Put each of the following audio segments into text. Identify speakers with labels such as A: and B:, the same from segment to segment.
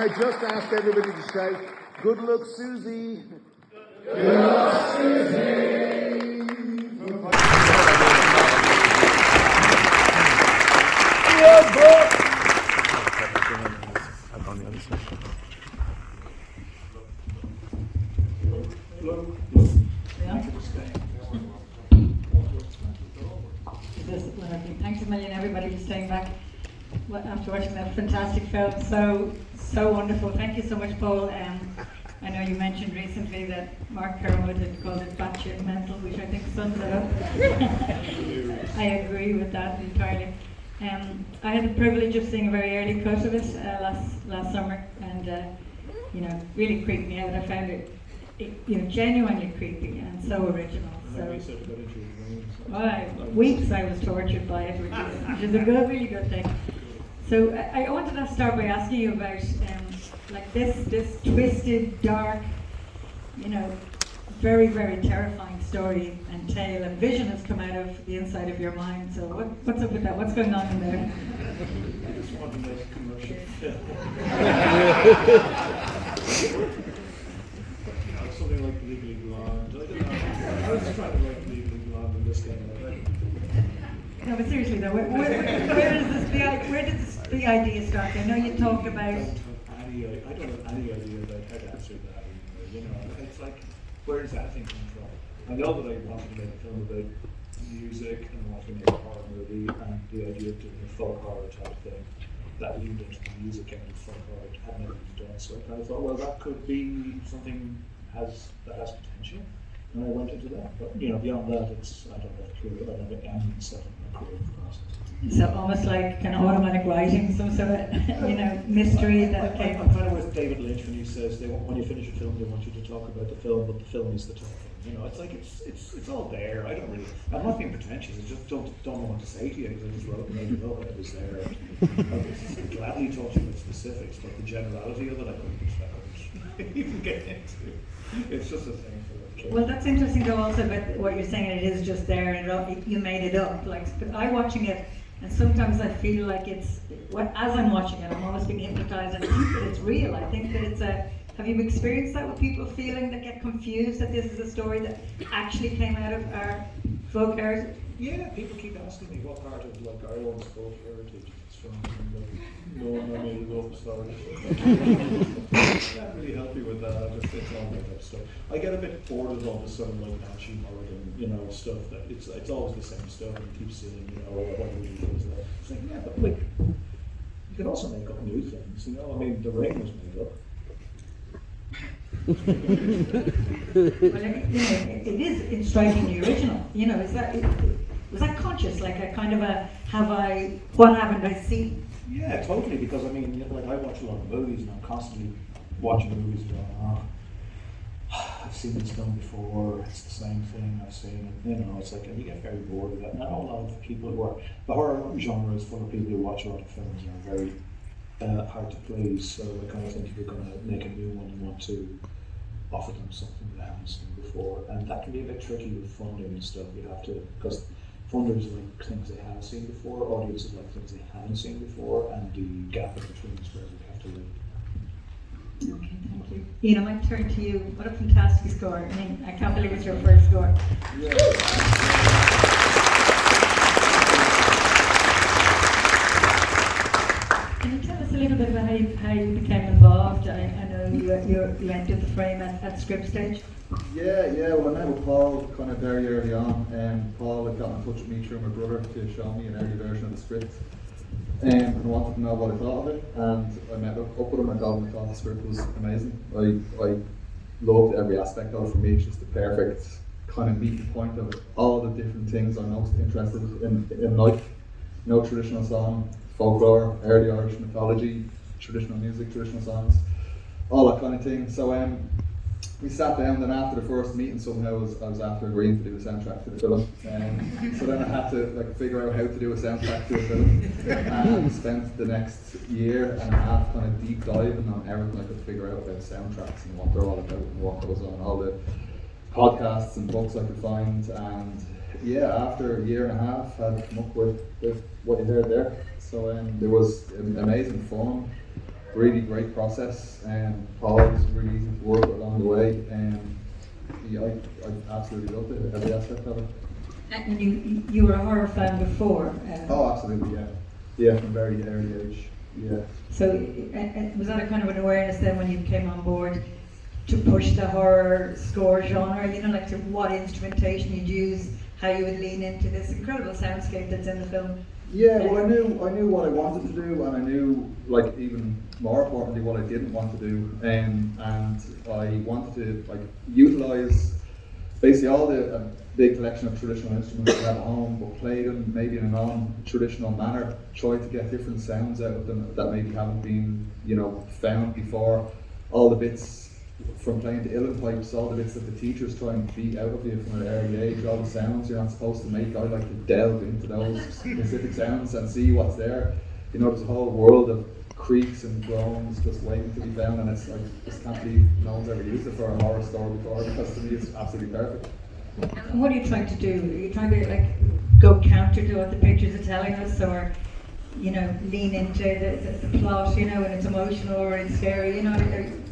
A: I just ask everybody to shout, "Good luck, Susie"?
B: Good luck, Susie.
C: Thanks a million, everybody, for staying back after watching that fantastic film. So wonderful. Thank you so much, Paul. I know you mentioned recently that Mark Kermode had called it batshit mental, which I think sums it up. I agree with that entirely. I had the privilege of seeing a very early cut of it last summer, and really creeped me out. I found it genuinely creepy and so original. Weeks I was tortured by it, which is a really good thing. So I wanted to start by asking you about this twisted, dark, very, very terrifying story and tale and vision has come out of the inside of your mind. So what's up with that? What's going on in there?
D: I just want to make a commercial film. Something like Legally Blonde. I don't know. I was trying to write Legally Blonde and this came out.
C: No, but seriously though, where did the idea start? I know you talked about.
D: I don't have any idea about how to answer that. It's like, where does that thing come from? I know that I wanted to make a film about music and I wanted to make a horror movie, and the idea of doing a folk horror type thing that leaned into the music and the folk horror had never been done. So I kind of thought, well, that could be something that has potential. And I went into that. But beyond that, I don't have a clue. I don't have any set in my career process.
C: So almost like kind of automatic writing, some sort of mystery that came.
D: I'm kind of with David Lynch when he says when you finish a film, they want you to talk about the film, but the film is the talking. It's like it's all there. I'm not being pretentious. I just don't know what to say to you. I just wrote and made it up, and it was there. I gladly talk to you about specifics, but the generality of it, I couldn't even get into. It's just a thing for the kids.
C: Well, that's interesting though also about what you're saying, it is just there and you made it up. But I'm watching it and sometimes I feel like as I'm watching it, I'm almost being hypnotized and I think that it's real. I think that it's have you experienced that with people feeling that get confused that this is a story that actually came out of our folk heritage?
D: Yeah, people keep asking me what part of Ireland's folk heritage it's from. No one I made it up story. Can't really help you with that. It's all made up stuff. I get a bit bored of all this sort of Nancy Mulligan, stuff that it's always the same stuff and you keep seeing, what really is that. It's like, yeah, but you can also make up new things, The Ring was made up.
C: Well, it is strikingly original. Was that conscious? Like a kind of what haven't I seen?
D: Yeah, totally. Because I watch a lot of movies and I'm constantly watching movies and going, I've seen this done before. It's the same thing I've seen. It's like, and you get very bored of that. And I know a lot of people who are the horror genre is full of people who watch a lot of films and are very hard to please. So I kind of think if you're going to make a new one, you want to offer them something they haven't seen before, and that can be a bit tricky with funding and stuff. You have to, because funders like things they have seen before, audiences like things they haven't seen before, and the gap in between is where we have to live.
C: Okay, thank you. Ian, I might turn to you. What a fantastic score. I can't believe it's your first score.
D: Yeah.
C: Can you tell us a little bit about how you became involved? I know you entered the frame at script stage.
B: Yeah. Well, I met with Paul kind of very early on, and Paul had got in touch with me through my brother to show me an early version of the script, and wanted to know what I thought of it. And I met up with him and told him I thought the script was amazing. I loved every aspect of it. For me, it's just the perfect kind of meeting point of all the different things I'm most interested in life. Traditional song, folklore, early Irish mythology, traditional music, traditional songs, all that kind of thing. So we sat down, then after the first meeting somehow I was after agreeing to do a soundtrack to the film. So then I had to figure out how to do a soundtrack to a film, and spent the next year and a half kind of deep diving on everything I could figure out about soundtracks and what they're all about and what goes on, all the podcasts and books I could find, and after a year and a half I'd come up with what you heard there. So there was amazing fun, really great process, and Paul was really easy to work with along the way, and yeah, I absolutely loved it, every aspect of it.
C: And you were a horror fan before.
B: Oh, absolutely, yeah. Yeah, from very early age, yeah.
C: So was that a kind of an awareness then when you came on board to push the horror score genre? You know, like to what instrumentation you'd use, how you would lean into this incredible soundscape that's in the film.
B: Yeah, well, I knew what I wanted to do, and I knew, like, even more importantly, what I didn't want to do, and I wanted to like utilize basically all the big collection of traditional instruments I have at home, but play them maybe in a non-traditional manner. Try to get different sounds out of them that maybe haven't been, you know, found before. All the bits from playing the uilleann pipes, all the bits that the teachers try and beat out of you from an early age, all the sounds you're not supposed to make. I like to delve into those specific sounds and see what's there. You know, there's a whole world of creaks and groans just waiting to be found, and it's like, just can't believe no one's ever used it for a horror story before, because to me it's absolutely perfect.
C: And what are you trying to do? Are you trying to like go counter to what the pictures are telling us, or you know, lean into the plot, you know, and it's emotional or it's scary, you know?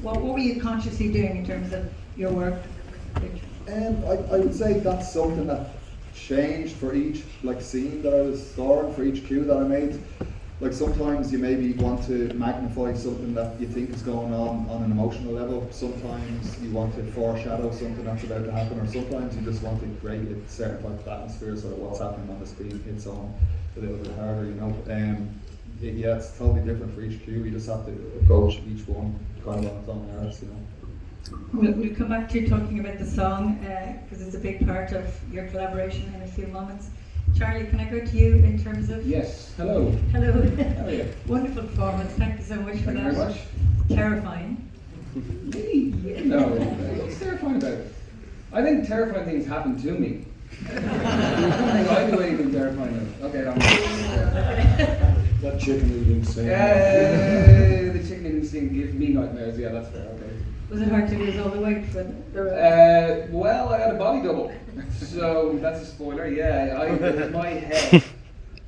C: What were you consciously doing in terms of your work?
B: I would say that's something that changed for each like scene that I was scoring, for each cue that I made. Like sometimes you maybe want to magnify something that you think is going on an emotional level. Sometimes you want to foreshadow something that's about to happen, or sometimes you just want to create a certain type of atmosphere so that what's happening on the screen hits on a little bit harder, you know. Yeah, it's totally different for each cue. You just have to approach each one kind of on its own merits, you know.
C: We'll come back to talking about the song, because it's a big part of your collaboration in a few moments. Charlie, can I go to you in terms of...
E: Yes, hello.
C: Hello.
E: How are you?
C: Wonderful performance, thank you so much for
E: Thank you
C: that.
E: very much.
C: Terrifying.
E: Me? No, what's terrifying about it? I think terrifying things happen to me. I do anything terrifying. Okay,
D: That chicken eating scene.
E: the chicken instinct gives me nightmares. Yeah, that's fair. Okay.
C: Was it hard to lose all the weight for the
E: Well, I had a body double, so that's a spoiler. Yeah, it was my head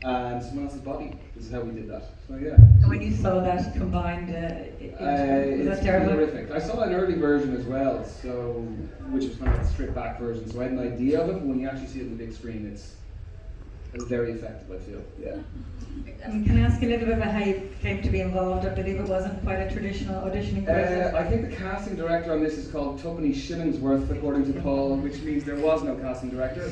E: and someone else's body. This is how we did that. So yeah.
C: And when you saw that combined, was
E: It's
C: that terrible?
E: horrific. I saw an early version as well, so which was kind of a stripped back version. So I had an idea of it, but when you actually see it on the big screen, it's very effective, I feel. Yeah.
C: Can I ask a little bit about how you came to be involved? I believe it wasn't quite a traditional auditioning process.
E: I think the casting director on this is called Tuppenny Shillingsworth, according to Paul, which means there was no casting director.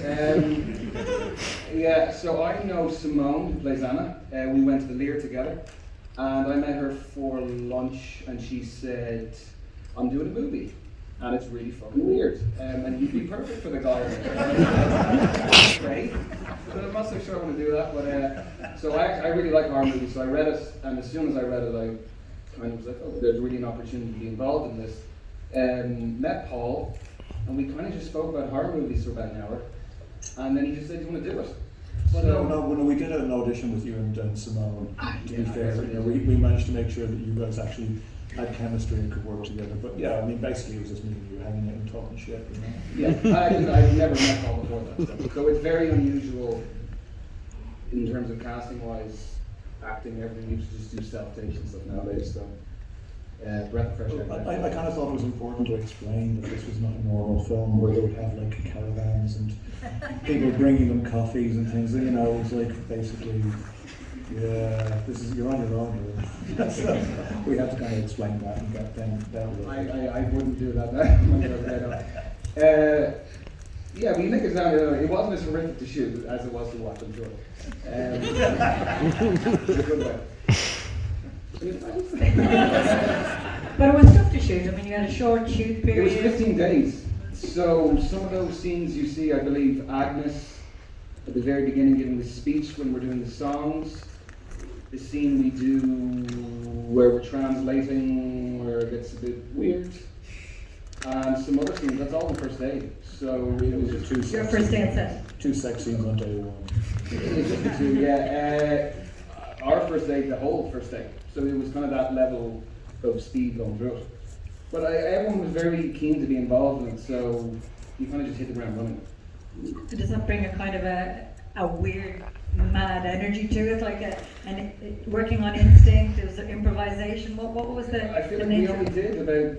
E: Yeah, so I know Simone, who plays Anna. We went to the Lear together, and I met her for lunch, and she said, "I'm doing a movie, and it's really fucking weird, and you'd be perfect for the guy." Great. But I'm not so sure I want to do that. But so I really like horror movies, so I read it, and as soon as I read it, I kind of was like, oh, there's really an opportunity to be involved in this. Met Paul, and we kind of just spoke about horror movies for about an hour, and then he just said, "Do you want to do it?"
D: Well, no, we did an audition with you and Simone. To be fair,
E: yeah.
D: we managed to make sure that you guys actually had chemistry and could work together. But yeah, I mean, basically it was just me and you hanging out and talking shit, you know?
E: Yeah, I've never met Paul before that. So it's very unusual in terms of casting wise, acting, everything. You just do self-tapes and stuff nowadays. So breath of fresh air.
D: I kind of thought it was important to explain that this was not a normal film where they would have like caravans and people bringing them coffees and things. You know, it was like basically, yeah, you're on your own. So we have to kind of explain that and get them down.
E: I wouldn't do that now. Yeah, but you make it sound, it wasn't as horrific to shoot as it was to watch, I'm sure. In a good way.
C: But it was tough to shoot. I mean, you had a short shoot
E: It
C: period.
E: was 15 days. So some of those scenes you see, I believe Agnes at the very beginning giving the speech when we're doing the songs. The scene we do where we're translating, where it gets a bit weird. And some other scenes, that's all the first day. So it was just two
C: Your first day on set.
D: 2 sex scenes on day one.
E: It's just the two, yeah. Our first day, the whole first day. So it was kind of that level of speed going through it. But everyone was very keen to be involved in it, so you kind of just hit the ground running.
C: Does that bring a kind of a weird mad energy to it, like working on instinct. It was improvisation. What was the?
E: I feel
C: the
E: like we
C: nature?
E: only did about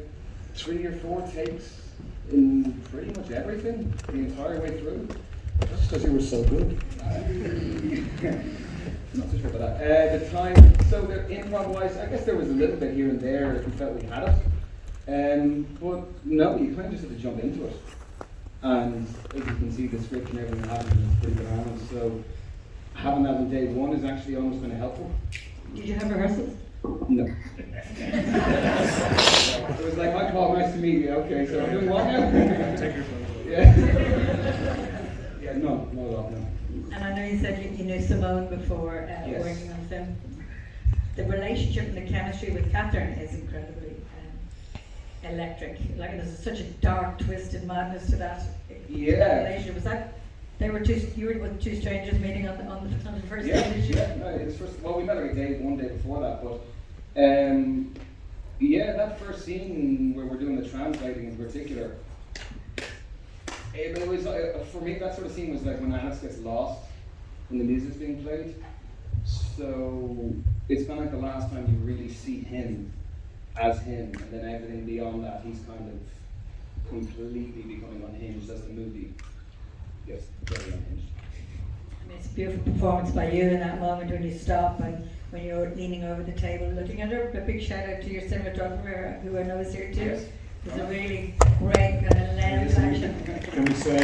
E: 3 or 4 takes in pretty much everything the entire way through.
D: That's because you were so good.
E: Not so sure about that. The time, so the improv-wise, I guess there was a little bit here and there if we felt we had it. But no, you kind of just had to jump into it. And as you can see, the script and everything happened in pretty bananas. So having that on day one is actually almost kind of helpful.
C: Did you have rehearsals?
E: No. It was like, hi Paul, nice to meet you. Okay, so I'm doing what now?
D: Take your phone.
E: Yeah. Yeah, no, not at all, no.
C: And I know you said you knew Simone before
E: Yes.
C: working on film. The relationship and the chemistry with Catherine is incredibly electric. Like there's such a dark, twisted madness to that.
E: Yeah.
C: That relationship. Was that you were with two strangers meeting on the first
E: Yeah,
C: day?
E: yeah, no, it's first. Well, we met like one day before that, but yeah, that first scene where we're doing the translating in particular, it was for me that sort of scene was like when Alex gets lost when the music's being played. So it's kind of like the last time you really see him as him, and then everything beyond that, he's kind of completely becoming unhinged as the movie gets very unhinged.
C: I mean, it's a beautiful performance by you in that moment when you stop and when you're leaning over the table looking at her. A big shout out to your cinematographer, who I know is here too.
E: Yes.
C: It's a really great kind of lens action.
D: Can we say,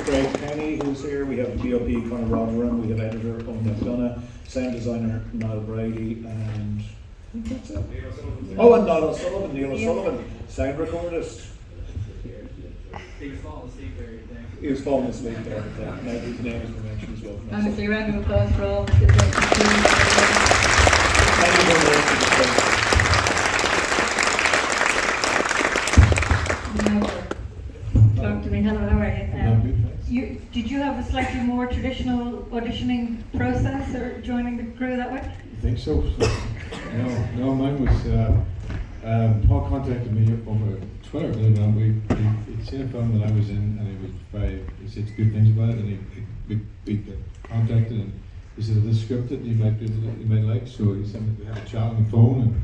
D: Craig Kenny, who's here, we have DOP Conor Rotherham, we have editor Owen McDonough, sound designer Niall Brady, and I think that's it. Oh, and Niall O'Sullivan, Neil O'Sullivan, sound recordist.
F: He was falling asleep there, you think?
D: He was falling asleep there, but now his name has been mentioned as well.
C: Honestly, a round of applause for all the good work you're doing.
D: Thank you very much for
C: Talk to me. Hello, how are you?
A: good, thanks.
C: Did you have a slightly more traditional auditioning process or joining the crew that way?
A: I think so. No, mine was, Paul contacted me over Twitter, believe it or not. He'd seen a film that I was in, and he said good things about it, and we got contacted, and he said, this script that you might like, so he sent me, we had a chat on the phone, and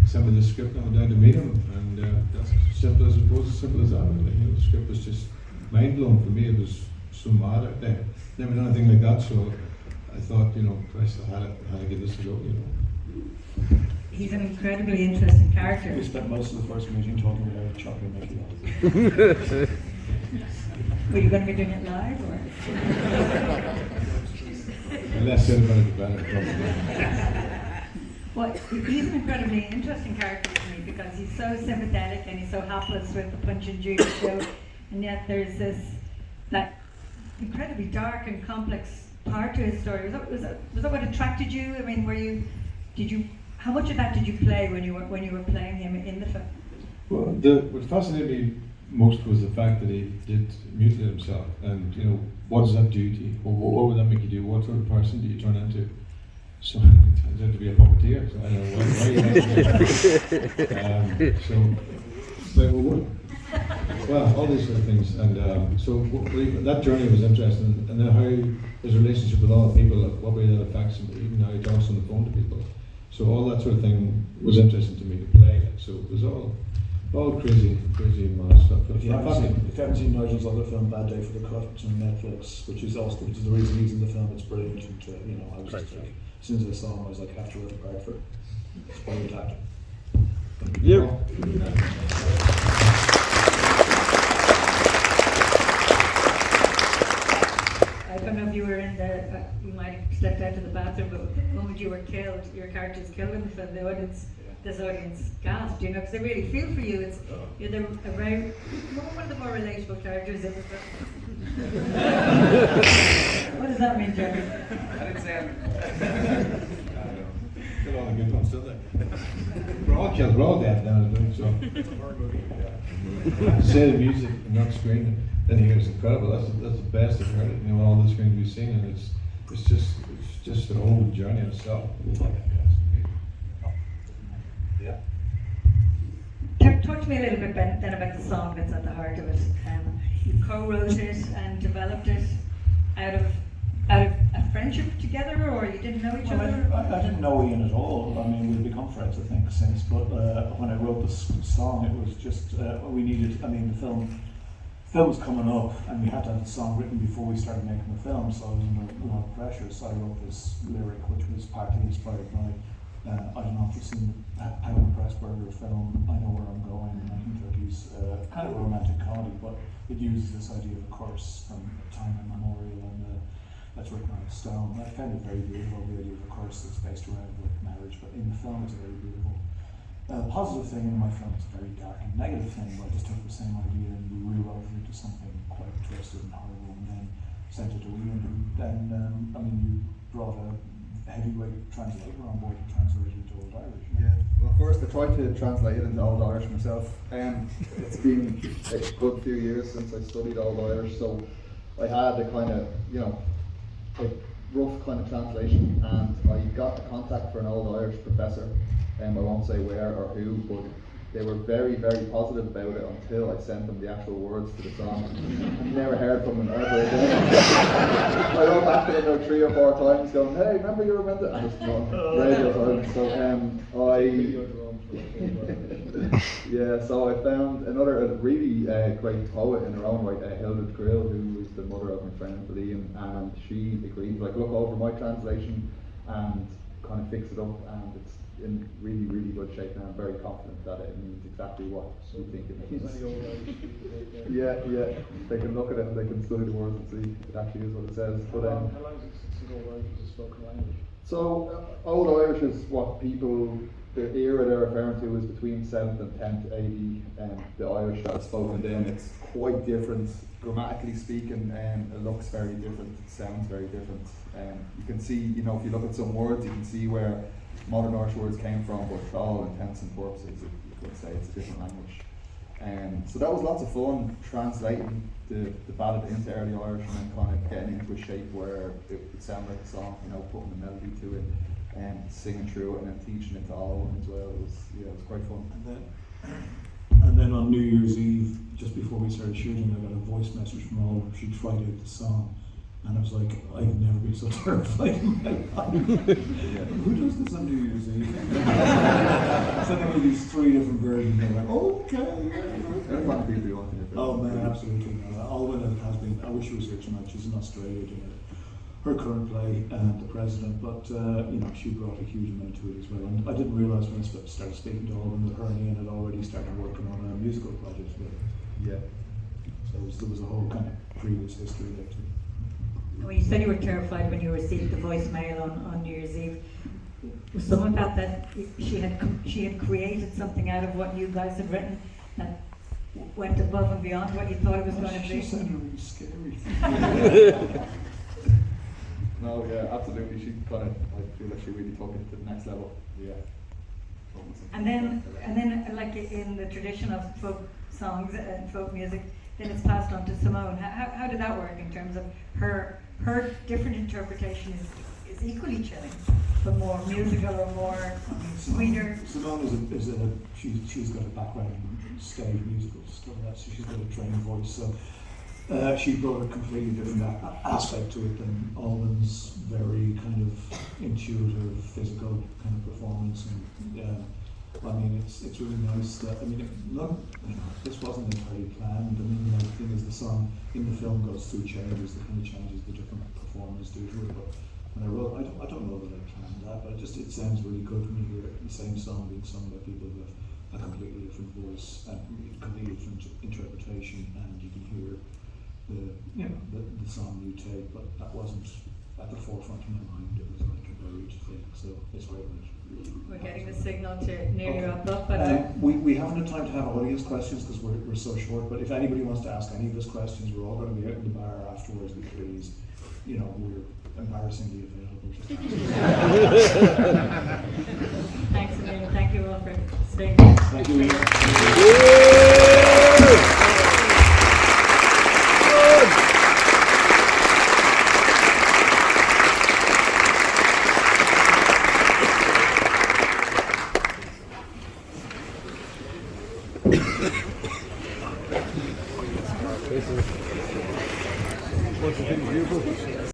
A: sent me the script, and I went down to meet him, and that's simple as that. Really. The script was just mind-blowing for me. It was so mad out there. Never done anything like that, so I thought, Christ, I had to give this a go,
C: He's an incredibly interesting character.
D: We spent most of the first meeting talking about chocolate Mickey.
C: Were you going to be doing it live or?
A: The less said about it, the better, probably.
C: Well, he's an incredibly interesting character to me because he's so sympathetic and he's so hapless with the Punch and Judy show, and yet there's that incredibly dark and complex part to his story. Was that what attracted you? I mean, how much of that did you play when you were playing him in the film?
A: Well, what fascinated me most was the fact that he did mutilate himself, and what does that do to you? What would that make you do? What sort of person do you turn into? So it turns out to be a puppeteer. So I don't know why you well, all these sort of things, and that journey was interesting, and then how his relationship with all the people, what way that affects him, even how he talks on the phone to people. So all that sort of thing was interesting to me to play. So it was all crazy mad stuff.
D: If you haven't seen Nigel's other film, Bad Day for the Cut, it's on Netflix, which is the reason he's in the film. It's brilliant, and I was just like, as soon as I saw him, I was like, have to work hard for it. It's brilliant acting.
A: Yeah.
C: I don't know if you were in you might have stepped out to the bathroom, but the moment you were killed, your character's killed in the film, this audience gasped, because they really feel for you. You're one of the more relatable characters in the film. What does that mean, Jeremy?
E: I didn't say anything.
A: Got all the good ones, don't they? We're all killed, we're all dead now, so.
D: It's a horror movie.
A: Say the music and not screaming, then you hear it's incredible. That's the best I've heard it. All the screens we've seen, and it's just a whole journey in itself.
C: Talk to me a little bit then about the song that's at the heart of it. you co-wrote it and developed it out of a friendship together, or you didn't know each
D: Well,
C: other?
D: I didn't know Ian at all. I mean, we've become friends, I think, since. But when I wrote this song, it was just we needed. I mean, the film was coming up, and we had to have the song written before we started making the film. So I was under a lot of pressure. So I wrote this lyric, which was partly inspired by. I don't know if you've seen Howard Pressburger film. I Know Where I'm Going, 1930s, kind of a romantic comedy, but it uses this idea of a curse from time immemorial and. That's written on a stone. I found it very beautiful, the idea of a curse that's based around like marriage, but in the film it's very beautiful. Positive thing in my film is a very dark and negative thing, where I just took the same idea and we rewrote it into something quite twisted and horrible, and then sent it to Ian, and then, I mean, you brought a heavyweight translator on board to translate it into Old Irish.
B: Yeah, well, first I tried to translate it into Old Irish myself. It's been a good few years since I studied Old Irish, so I had a kind of, a rough kind of translation, and I got the contact for an Old Irish professor, I won't say where or who, but they were very, very positive about it until I sent them the actual words to the song. I never heard from them ever again. I wrote back to them about 3 or 4 times going, hey, remember you were meant to, and just not radio time. So I found another really great poet in her own right, Hildred Grill, who was the mother of my friend Liam, and she agreed to look over my translation and kind of fix it up, and it's in really, really good shape now. I'm very confident that it means exactly what we think it means. Yeah, they can look at it and they can study the words and see it actually is what it says. But
G: how long is it since Old Irish is a spoken language?
B: So Old Irish is what people, the era they're referring to is between 7th and 10th AD, and the Irish that is spoken then, it's quite different, grammatically speaking, and it looks very different, it sounds very different. You can see, if you look at some words, you can see where modern Irish words came from, but for all intents and purposes, you could say it's a different language. So that was lots of fun, translating the ballad into early Irish and then kind of getting into a shape where it would sound like a song, putting a melody to it and singing through it and then teaching it to all of them as well. It was quite fun.
D: And then on New Year's Eve, just before we started shooting, I got a voice message from Oliver. She tried out the song, and I was like, I've never been so terrified in my life. Who does this on New Year's Eve? So there were these 3 different versions, and I'm like, okay. Oh man, absolutely. Alwyn has been, I wish she was here tonight. She's in Australia doing her current play, The President, but she brought a huge amount to it as well. And I didn't realise when I started speaking to Alwyn that her and Ian had already started working on a musical project together.
B: Yeah.
D: So there was a whole kind of previous history there too.
C: Well, you said you were terrified when you received the voicemail on New Year's Eve. Was some of that she had created something out of what you guys had written that went above and beyond what you thought it was going to be?
D: She sounded really scary.
B: No, yeah, absolutely. She kind of, I feel like she really took it to the next level. Yeah.
C: And then, like in the tradition of folk songs and folk music, then it's passed on to Simone. How did that work in terms of her different interpretation is equally chilling, but more musical or more sweeter?
D: Simone she's got a background in stage musical stuff, so she's got a trained voice. So she brought a completely different aspect to it than Alwyn's very kind of intuitive, physical kind of performance. And I mean, it's really nice that, this wasn't entirely planned. The thing is, the song in the film goes through changes, the kind of changes the different performers do to it. But when I wrote, I don't know that I planned that, but it sounds really good when you hear the same song being sung by people who have a completely different voice and completely different interpretation, and you can hear the song you take, but that wasn't at the forefront of my mind. It was like a buried thing, so it's right.
C: We're getting the signal to nearly wrap up, but
D: we haven't had time to have audience questions because we're so short, but if anybody wants to ask any of us questions, we're all going to be out in the bar afterwards, please. We're embarrassingly available.
C: thanks again. Thank you all for staying here.
D: Thank you.
A: What's the thing you